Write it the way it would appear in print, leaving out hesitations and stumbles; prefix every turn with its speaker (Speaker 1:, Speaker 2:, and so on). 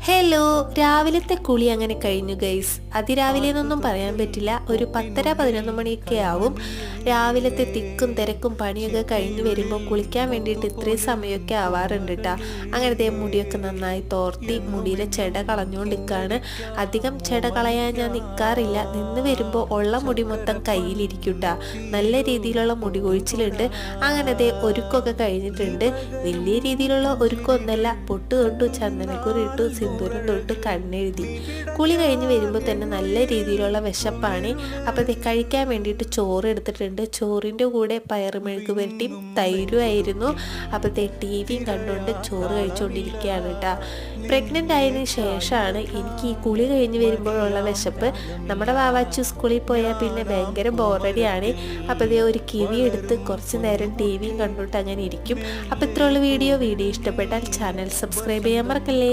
Speaker 1: Hello, രാവിലത്തെ കുളി അങ്ങനെ കഴിഞ്ഞു ഗൈസ്. അതിരാവിലെ എന്നൊന്നും പറയാൻ പറ്റില്ല, ഒരു 10:30-11 മണിയൊക്കെ ആവും. രാവിലത്തെ തിക്കും തിരക്കും പണിയൊക്കെ കഴിഞ്ഞ് വരുമ്പോൾ കുളിക്കാൻ വേണ്ടിയിട്ട് ഇത്രയും സമയമൊക്കെ ആവാറുണ്ട് കേട്ടോ. അങ്ങനത്തെ മുടിയൊക്കെ നന്നായി തോർത്തി മുടിയിലെ ചെട കളഞ്ഞുകൊണ്ടിരിക്കുകയാണ്. അധികം ചെട കളയാൻ ഞാൻ നിൽക്കാറില്ല, നിന്ന് വരുമ്പോൾ ഉള്ള മുടി മൊത്തം കയ്യിലിരിക്കും കേട്ടോ. നല്ല രീതിയിലുള്ള മുടി കൊഴിച്ചിലുണ്ട്. അങ്ങനത്തെ ഒരുക്കമൊക്കെ കഴിഞ്ഞിട്ടുണ്ട്. വലിയ രീതിയിലുള്ള ഒരുക്കമൊന്നുമല്ല, പൊട്ട് തൊട്ടു, ചന്ദനക്കുറി ഇട്ടു, സിന്ദൂരം തൊട്ട്, കണ്ണെഴുതി. കുളി കഴിഞ്ഞ് വരുമ്പോൾ തന്നെ നല്ല രീതിയിലുള്ള വിശപ്പാണ്. അപ്പോൾ കഴിക്കാൻ വേണ്ടിയിട്ട് ചോറ് എടുത്തിട്ടുണ്ട്. ചോറിൻ്റെ കൂടെ പയറുമെഴുക്ക് പുരട്ടിയും തൈരുമായിരുന്നു. അപ്പോഴത്തെ ടിവിയും കണ്ടുകൊണ്ട് ചോറ് കഴിച്ചുകൊണ്ടിരിക്കുകയാണ് കേട്ടോ. പ്രഗ്നൻ്റ് ആയതിനു ശേഷമാണ് എനിക്ക് ഈ കുളി കഴിഞ്ഞ് വരുമ്പോഴുള്ള വിശപ്പ്. നമ്മുടെ വാവാച്ചു സ്കൂളിൽ പോയാൽ പിന്നെ ഭയങ്കര ബോറടിയാണ്. അപ്പോൾ ഇതേ ഒരു കിവി എടുത്ത് കുറച്ച് നേരം ടിവിയും കണ്ടുകൊണ്ട് അങ്ങനെ ഇരിക്കും. അപ്പോൾ ഇത്രയുള്ള വീഡിയോ ഇഷ്ടപ്പെട്ടാൽ ചാനൽ സബ്സ്ക്രൈബ് ചെയ്യാൻ മറക്കല്ലേ.